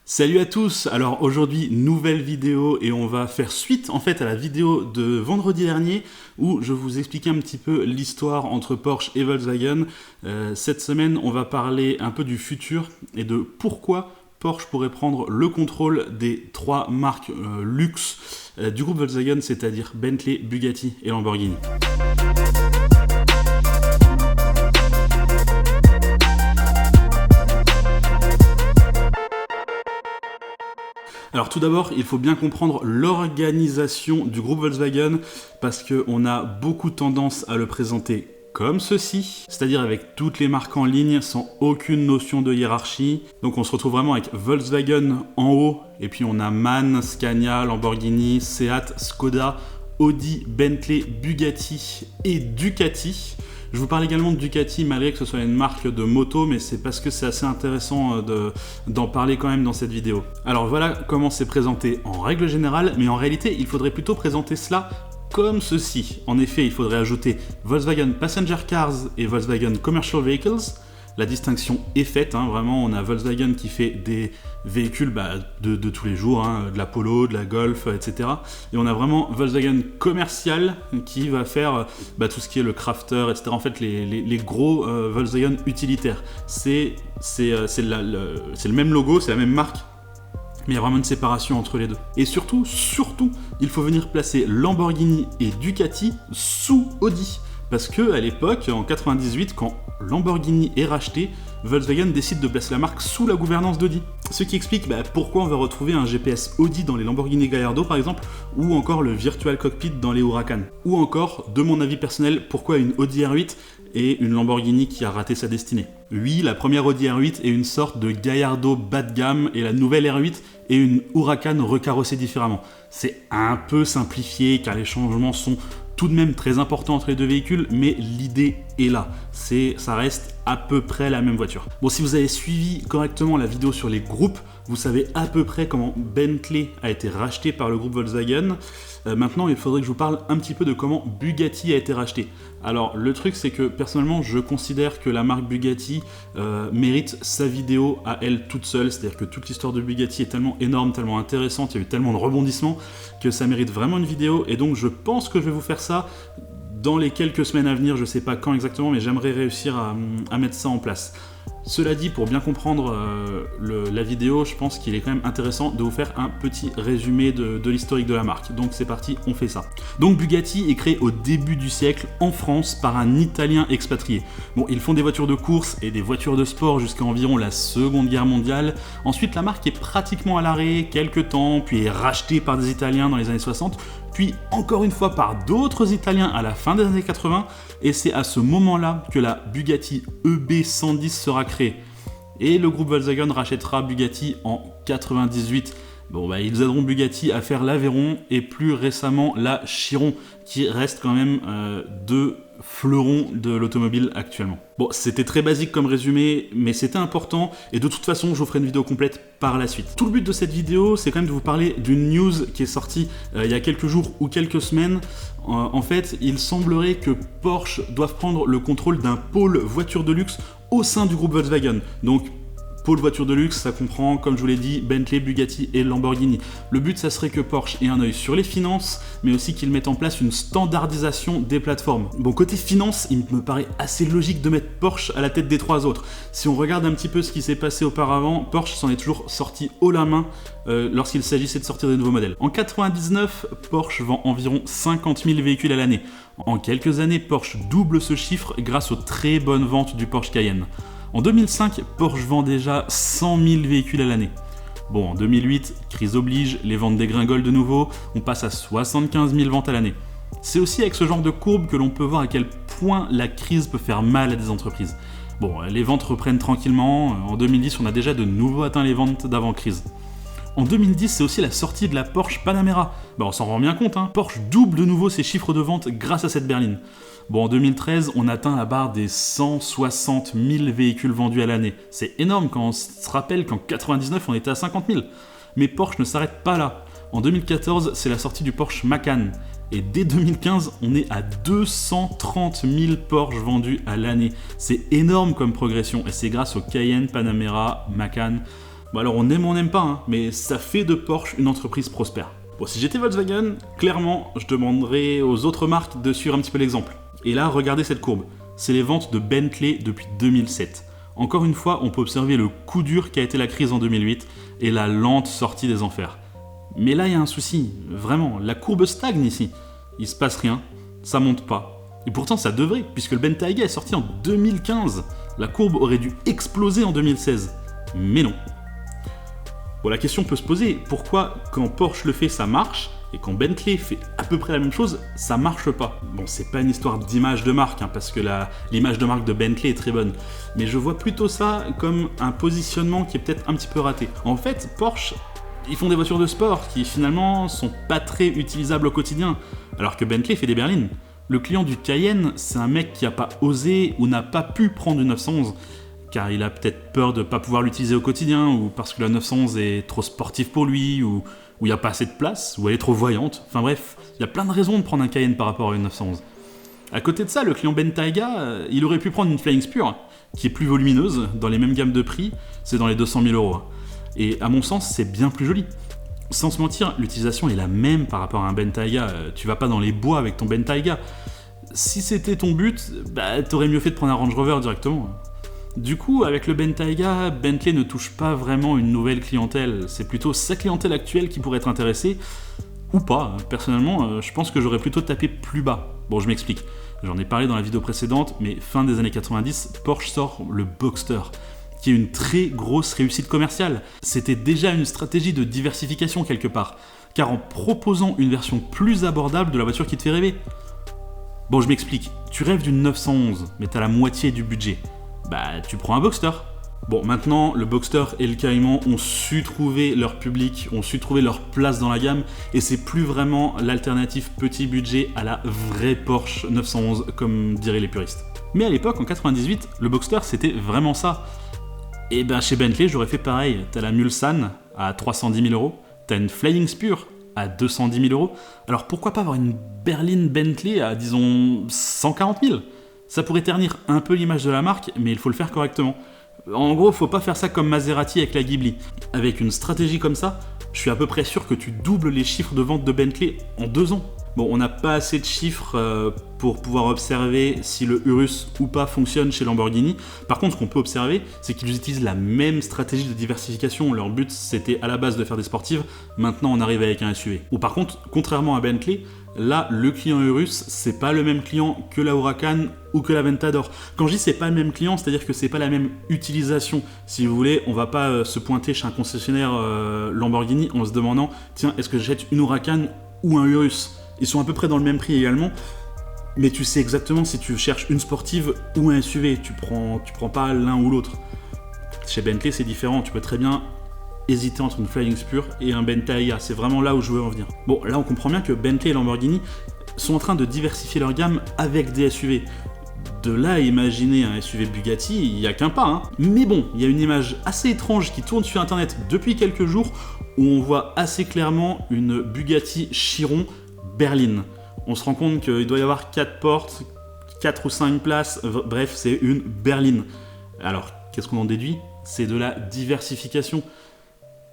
Salut à tous. Alors aujourd'hui, nouvelle vidéo et on va faire suite en fait à la vidéo de vendredi dernier où je vous expliquais un petit peu l'histoire entre Porsche et Volkswagen. Cette semaine, on va parler un peu du futur et de pourquoi Porsche pourrait prendre le contrôle des trois marques luxe du groupe Volkswagen, c'est-à-dire Bentley, Bugatti et Lamborghini. Alors tout d'abord, il faut bien comprendre l'organisation du groupe Volkswagen parce qu'on a beaucoup tendance à le présenter comme ceci, c'est-à-dire avec toutes les marques en ligne sans aucune notion de hiérarchie. Donc on se retrouve vraiment avec Volkswagen en haut et puis on a MAN, Scania, Lamborghini, Seat, Skoda, Audi, Bentley, Bugatti et Ducati. Je vous parle également de Ducati malgré que ce soit une marque de moto, mais c'est parce que c'est assez intéressant d'en parler quand même dans cette vidéo. Alors voilà comment c'est présenté en règle générale, mais en réalité il faudrait plutôt présenter cela comme ceci. En effet, il faudrait ajouter Volkswagen Passenger Cars et Volkswagen Commercial Vehicles. La distinction est faite, vraiment, on a Volkswagen qui fait des véhicules de tous les jours, de la Polo, de la Golf, etc. Et on a vraiment Volkswagen commercial qui va faire tout ce qui est le Crafter, etc. En fait, les gros Volkswagen utilitaires. C'est le même logo, c'est la même marque, mais il y a vraiment une séparation entre les deux. Et surtout, il faut venir placer Lamborghini et Ducati sous Audi. Parce que à l'époque, en 98, quand Lamborghini est racheté, Volkswagen décide de placer la marque sous la gouvernance d'Audi. Ce qui explique pourquoi on va retrouver un GPS Audi dans les Lamborghini Gallardo par exemple, ou encore le Virtual Cockpit dans les Huracan. Ou encore, de mon avis personnel, pourquoi une Audi R8 et une Lamborghini qui a raté sa destinée. Oui, la première Audi R8 est une sorte de Gallardo bas de gamme et la nouvelle R8 est une Huracan recarrossée différemment. C'est un peu simplifié car les changements sont tout de même très important entre les deux véhicules, mais l'idée est là. Ça reste à peu près la même voiture. Bon, si vous avez suivi correctement la vidéo sur les groupes, vous savez à peu près comment Bentley a été racheté par le groupe Volkswagen. Maintenant, il faudrait que je vous parle un petit peu de comment Bugatti a été racheté. Alors, le truc, c'est que personnellement, je considère que la marque Bugatti mérite sa vidéo à elle toute seule. C'est-à-dire que toute l'histoire de Bugatti est tellement énorme, tellement intéressante, il y a eu tellement de rebondissements que ça mérite vraiment une vidéo. Et donc, je pense que je vais vous faire ça dans les quelques semaines à venir. Je sais pas quand exactement, mais j'aimerais réussir à mettre ça en place. Cela dit, pour bien comprendre la vidéo, je pense qu'il est quand même intéressant de vous faire un petit résumé de l'historique de la marque. Donc c'est parti, on fait ça. Donc Bugatti est créé au début du siècle en France par un Italien expatrié. Bon, ils font des voitures de course et des voitures de sport jusqu'à environ la Seconde Guerre mondiale. Ensuite, la marque est pratiquement à l'arrêt quelques temps, puis est rachetée par des Italiens dans les années 60, puis encore une fois par d'autres Italiens à la fin des années 80, et c'est à ce moment-là que la Bugatti EB110 sera créée. Et le groupe Volkswagen rachètera Bugatti en 98. Bon, ils aideront Bugatti à faire l'Aveyron et plus récemment la Chiron, qui reste quand même deux fleurons de l'automobile actuellement. Bon, c'était très basique comme résumé, mais c'était important, et de toute façon, je vous ferai une vidéo complète par la suite. Tout le but de cette vidéo, c'est quand même de vous parler d'une news qui est sortie il y a quelques jours ou quelques semaines. En fait, il semblerait que Porsche doive prendre le contrôle d'un pôle voiture de luxe au sein du groupe Volkswagen. Donc, pôle voiture de luxe, ça comprend, comme je vous l'ai dit, Bentley, Bugatti et Lamborghini. Le but, ça serait que Porsche ait un œil sur les finances, mais aussi qu'il mette en place une standardisation des plateformes. Bon, côté finance, il me paraît assez logique de mettre Porsche à la tête des trois autres. Si on regarde un petit peu ce qui s'est passé auparavant, Porsche s'en est toujours sorti haut la main lorsqu'il s'agissait de sortir de nouveaux modèles. En 99, Porsche vend environ 50 000 véhicules à l'année. En quelques années, Porsche double ce chiffre grâce aux très bonnes ventes du Porsche Cayenne. En 2005, Porsche vend déjà 100 000 véhicules à l'année. Bon, en 2008, crise oblige, les ventes dégringolent de nouveau, on passe à 75 000 ventes à l'année. C'est aussi avec ce genre de courbe que l'on peut voir à quel point la crise peut faire mal à des entreprises. Bon, les ventes reprennent tranquillement, en 2010 on a déjà de nouveau atteint les ventes d'avant-crise. En 2010, c'est aussi la sortie de la Porsche Panamera. On s'en rend bien compte, Porsche double de nouveau ses chiffres de vente grâce à cette berline. Bon, en 2013, on atteint la barre des 160 000 véhicules vendus à l'année. C'est énorme quand on se rappelle qu'en 99, on était à 50 000. Mais Porsche ne s'arrête pas là. En 2014, c'est la sortie du Porsche Macan. Et dès 2015, on est à 230 000 Porsche vendus à l'année. C'est énorme comme progression. Et c'est grâce au Cayenne, Panamera, Macan. Bon alors on aime ou on n'aime pas, hein, mais ça fait de Porsche une entreprise prospère. Bon, si j'étais Volkswagen, clairement, je demanderais aux autres marques de suivre un petit peu l'exemple. Et là, regardez cette courbe. C'est les ventes de Bentley depuis 2007. Encore une fois, on peut observer le coup dur qu'a été la crise en 2008 et la lente sortie des enfers. Mais là, il y a un souci. Vraiment, la courbe stagne ici. Il se passe rien, ça monte pas. Et pourtant, ça devrait, puisque le Bentayga est sorti en 2015. La courbe aurait dû exploser en 2016. Mais non. Bon, la question peut se poser, pourquoi quand Porsche le fait, ça marche, et quand Bentley fait à peu près la même chose, ça marche pas? Bon, c'est pas une histoire d'image de marque, hein, parce que l'image de marque de Bentley est très bonne, mais je vois plutôt ça comme un positionnement qui est peut-être un petit peu raté. En fait, Porsche, ils font des voitures de sport qui finalement sont pas très utilisables au quotidien, alors que Bentley fait des berlines. Le client du Cayenne, c'est un mec qui a pas osé ou n'a pas pu prendre une 911, car il a peut-être peur de ne pas pouvoir l'utiliser au quotidien, ou parce que la 911 est trop sportive pour lui, ou il n'y a pas assez de place, ou elle est trop voyante. Enfin bref, il y a plein de raisons de prendre un Cayenne par rapport à une 911. À côté de ça, le client Bentayga, il aurait pu prendre une Flying Spur, qui est plus volumineuse, dans les mêmes gammes de prix, c'est dans les 200 000 €. Et à mon sens, c'est bien plus joli. Sans se mentir, l'utilisation est la même par rapport à un Bentayga. Tu vas pas dans les bois avec ton Bentayga. Si c'était ton but, t'aurais mieux fait de prendre un Range Rover directement. Du coup, avec le Bentayga, Bentley ne touche pas vraiment une nouvelle clientèle. C'est plutôt sa clientèle actuelle qui pourrait être intéressée, ou pas. Personnellement, je pense que j'aurais plutôt tapé plus bas. Bon, je m'explique. J'en ai parlé dans la vidéo précédente, mais fin des années 90, Porsche sort le Boxster, qui est une très grosse réussite commerciale. C'était déjà une stratégie de diversification quelque part, car en proposant une version plus abordable de la voiture qui te fait rêver. Bon, je m'explique. Tu rêves d'une 911, mais t'as la moitié du budget. Tu prends un Boxster. Bon, maintenant, le Boxster et le Cayman ont su trouver leur public, ont su trouver leur place dans la gamme, et c'est plus vraiment l'alternative petit budget à la vraie Porsche 911, comme diraient les puristes. Mais à l'époque, en 98, le Boxster, c'était vraiment ça. Et chez Bentley, j'aurais fait pareil. T'as la Mulsanne à 310 000 €, t'as une Flying Spur à 210 000 €. Alors pourquoi pas avoir une berline Bentley à, disons, 140 000 €? Ça pourrait ternir un peu l'image de la marque, mais il faut le faire correctement. En gros, faut pas faire ça comme Maserati avec la Ghibli. Avec une stratégie comme ça, je suis à peu près sûr que tu doubles les chiffres de vente de Bentley en 2 ans. Bon, on n'a pas assez de chiffres pour pouvoir observer si le Urus ou pas fonctionne chez Lamborghini. Par contre, ce qu'on peut observer, c'est qu'ils utilisent la même stratégie de diversification. Leur but, c'était à la base de faire des sportives. Maintenant, on arrive avec un SUV. Ou par contre, contrairement à Bentley, là, le client Urus, c'est pas le même client que la Huracan ou que la Ventador. Quand je dis c'est pas le même client, c'est-à-dire que c'est pas la même utilisation. Si vous voulez, on va pas se pointer chez un concessionnaire Lamborghini en se demandant tiens, est-ce que j'achète une Huracan ou un Urus? Ils sont à peu près dans le même prix également, mais tu sais exactement si tu cherches une sportive ou un SUV. Tu prends pas l'un ou l'autre. Chez Bentley, c'est différent. Tu peux très bien hésiter entre une Flying Spur et un Bentayga. C'est vraiment là où je veux en venir. Bon, là, on comprend bien que Bentley et Lamborghini sont en train de diversifier leur gamme avec des SUV. De là à imaginer un SUV Bugatti, il n'y a qu'un pas. Hein. Mais bon, il y a une image assez étrange qui tourne sur Internet depuis quelques jours où on voit assez clairement une Bugatti Chiron berline. On se rend compte qu'il doit y avoir 4 portes, 4 ou 5 places, bref, c'est une berline. Alors, qu'est-ce qu'on en déduit? C'est de la diversification.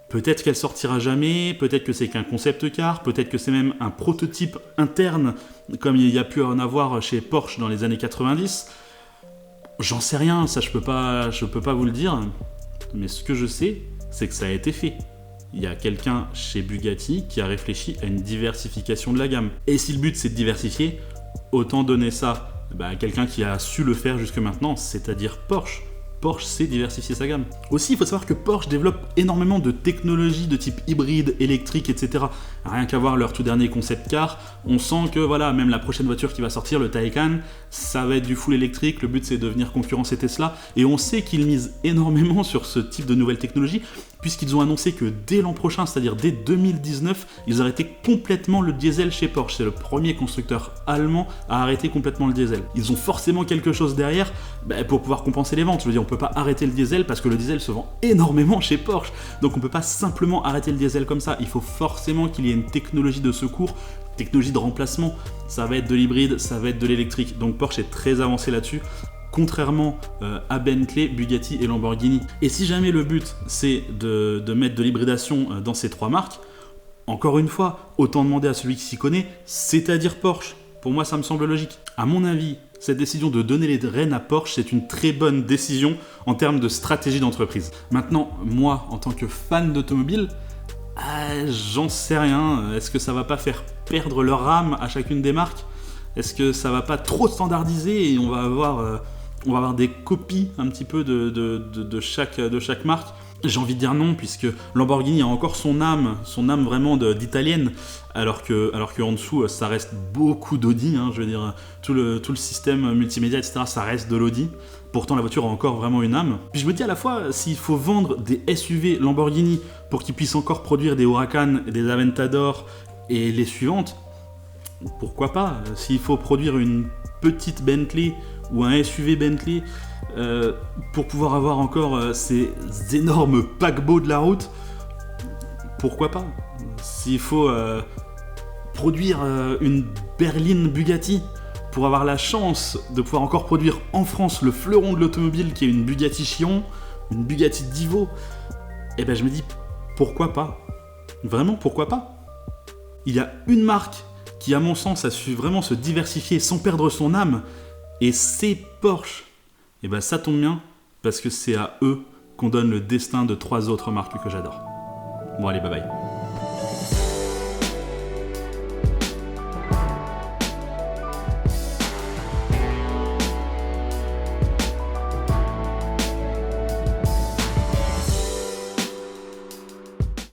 Peut-être qu'elle sortira jamais, peut-être que c'est qu'un concept car, peut-être que c'est même un prototype interne, comme il y a pu en avoir chez Porsche dans les années 90. J'en sais rien, ça je peux pas vous le dire, mais ce que je sais, c'est que ça a été fait. Il y a quelqu'un chez Bugatti qui a réfléchi à une diversification de la gamme. Et si le but c'est de diversifier, autant donner ça à quelqu'un qui a su le faire jusque maintenant, c'est-à-dire Porsche. Porsche sait diversifier sa gamme. Aussi, il faut savoir que Porsche développe énormément de technologies de type hybride, électrique, etc. Rien qu'à voir leur tout dernier concept car, on sent que voilà, même la prochaine voiture qui va sortir, le Taycan, ça va être du full électrique. Le but c'est de venir concurrencer Tesla. Et on sait qu'ils misent énormément sur ce type de nouvelles technologies, puisqu'ils ont annoncé que dès l'an prochain, c'est-à-dire dès 2019, ils arrêtaient complètement le diesel chez Porsche. C'est le premier constructeur allemand à arrêter complètement le diesel. Ils ont forcément quelque chose derrière pour pouvoir compenser les ventes. Je veux dire, on peut pas arrêter le diesel parce que le diesel se vend énormément chez Porsche. Donc on peut pas simplement arrêter le diesel comme ça. Il faut forcément qu'il y ait une technologie de secours, technologie de remplacement. Ça va être de l'hybride, ça va être de l'électrique. Donc Porsche est très avancé là-dessus. contrairement à Bentley, Bugatti et Lamborghini. Et si jamais le but c'est de mettre de l'hybridation dans ces 3 marques, encore une fois, autant demander à celui qui s'y connaît, c'est-à-dire Porsche. Pour moi, ça me semble logique. À mon avis, cette décision de donner les rênes à Porsche, c'est une très bonne décision en termes de stratégie d'entreprise. Maintenant, moi, en tant que fan d'automobile, j'en sais rien. Est-ce que ça va pas faire perdre leur âme à chacune des marques ? Est-ce que ça va pas trop standardiser et on va avoir des copies un petit peu de chaque marque ? J'ai envie de dire non, puisque Lamborghini a encore son âme vraiment d'italienne, alors qu'en dessous, ça reste beaucoup d'Audi, je veux dire, tout le système multimédia, etc., ça reste de l'Audi. Pourtant, la voiture a encore vraiment une âme. Puis je me dis à la fois, s'il faut vendre des SUV Lamborghini pour qu'ils puissent encore produire des Huracan, des Aventador et les suivantes, pourquoi pas ? S'il faut produire une petite Bentley ou un SUV Bentley pour pouvoir avoir encore ces énormes paquebots de la route, pourquoi pas ? S'il faut produire une berline Bugatti pour avoir la chance de pouvoir encore produire en France le fleuron de l'automobile qui est une Bugatti Chiron, une Bugatti Divo, et ben je me dis pourquoi pas ? Vraiment, pourquoi pas ? Il y a une marque qui, à mon sens, a su vraiment se diversifier sans perdre son âme, et c'est Porsche. Et ben ça tombe bien, parce que c'est à eux qu'on donne le destin de 3 autres marques que j'adore. Bon allez, bye bye.